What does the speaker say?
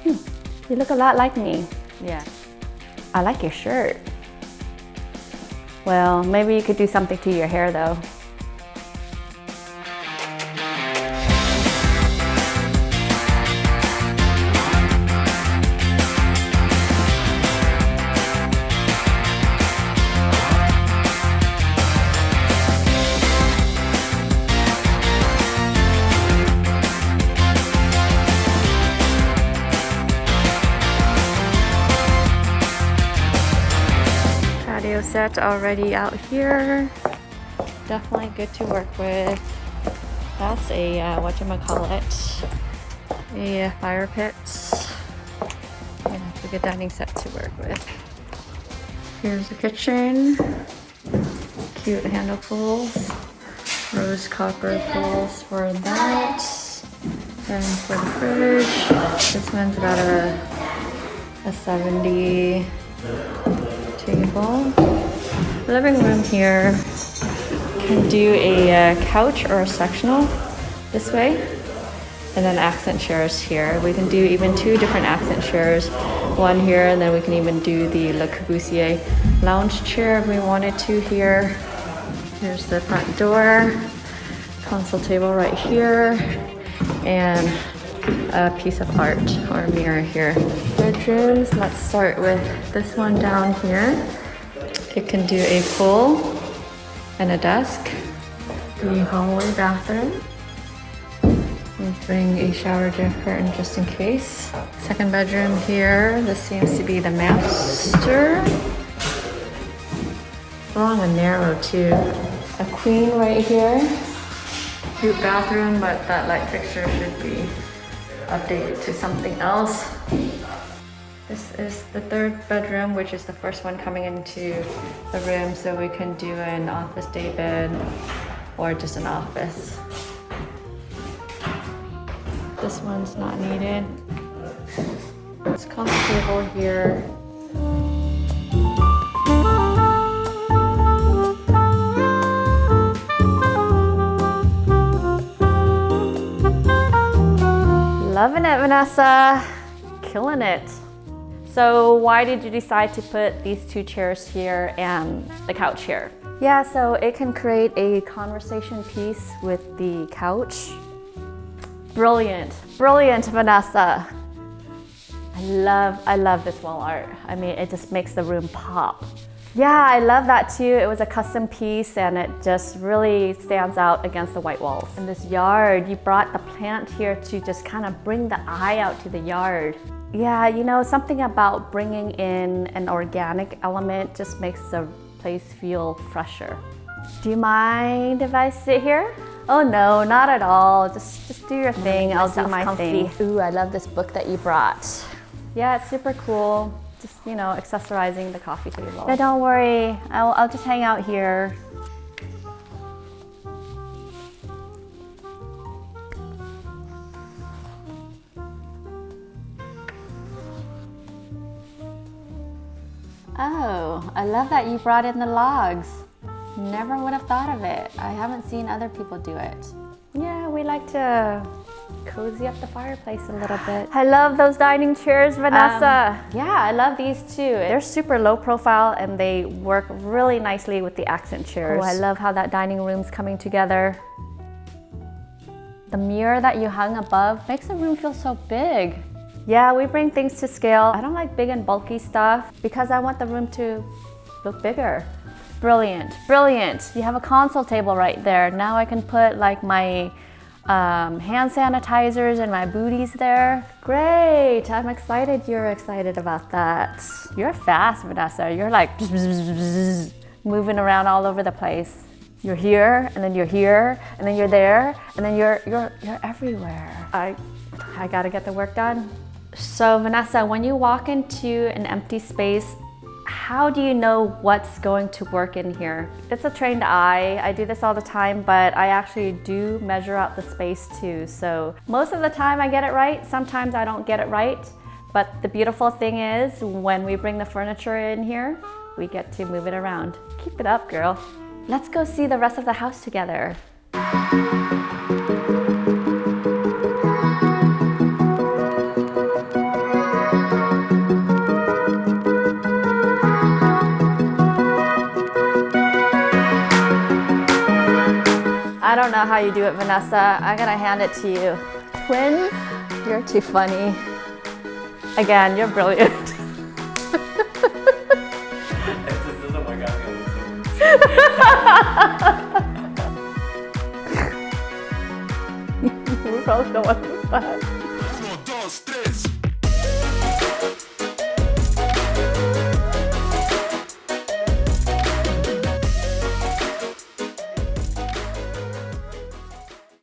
You look a lot like me. Yeah. I like your shirt. Well, maybe you could do something to your hair though. Patio set already out here. Definitely good to work with. That's a whatchamacallit, a fire pit. Yeah, it's a good dining set to work with. Here's the kitchen. Cute handle pulls. Rose copper pulls for that. And for the fridge, this one's about a 70 table. Living room here can do a couch or a sectional this way, and then accent chairs here. We can do even 2 different accent chairs, one here, and then we can even do the Le Corbusier lounge chair if we wanted to here. Here's the front door, console table right here, and a piece of art or a mirror here. Bedrooms, let's start with this one down here. It can do a pool and a desk. The hallway bathroom. We'll bring a shower curtain just in case. Second bedroom here. This seems to be the master. Long and narrow too. A queen right here. Cute bathroom, but that light fixture should be updated to something else. This is the third bedroom, which is the first one coming into the room, so we can do an office day bed or just an office. This one's not needed. It's coffee table here. Loving it, Vanessa. Killing it. So why did you decide to put these 2 chairs here and the couch here? Yeah, so it can create a conversation piece with the couch. Brilliant, brilliant, Vanessa. I love this wall art. I mean, it just makes the room pop. Yeah, I love that too. It was a custom piece and it just really stands out against the white walls. In this yard, you brought the plant here to just kind of bring the eye out to the yard. Yeah, you know, something about bringing in an organic element just makes the place feel fresher. Do you mind if I sit here? Oh no, not at all. Just do your thing. I'll do my thing. Ooh, I love this book that you brought. Yeah, it's super cool. Just, you know, accessorizing the coffee table. Yeah, don't worry. I'll just hang out here. Oh, I love that you brought in the logs. Never would have thought of it. I haven't seen other people do it. Yeah, we like to cozy up the fireplace a little bit. I love those dining chairs, Vanessa. Yeah, I love these too. They're super low profile and they work really nicely with the accent chairs. Oh, I love how that dining room's coming together. The mirror that you hung above makes the room feel so big. Yeah, we bring things to scale. I don't like big and bulky stuff because I want the room to look bigger. Brilliant, brilliant. You have a console table right there. Now I can put like my hand sanitizers and my booties there. Great, I'm excited you're excited about that. You're fast, Vanessa. You're like moving around all over the place. You're here, and then you're here, and then you're there, and then you're everywhere. I gotta get the work done. So Vanessa, when you walk into an empty space, how do you know what's going to work in here? It's a trained eye. I do this all the time, but I actually do measure out the space too. So most of the time I get it right. Sometimes I don't get it right. But the beautiful thing is when we bring the furniture in here, we get to move it around. Keep it up, girl. Let's go see the rest of the house together. I don't know how you do it, Vanessa. I'm gonna hand it to you. Twins? You're too funny. Again, you're brilliant. We're both going with that.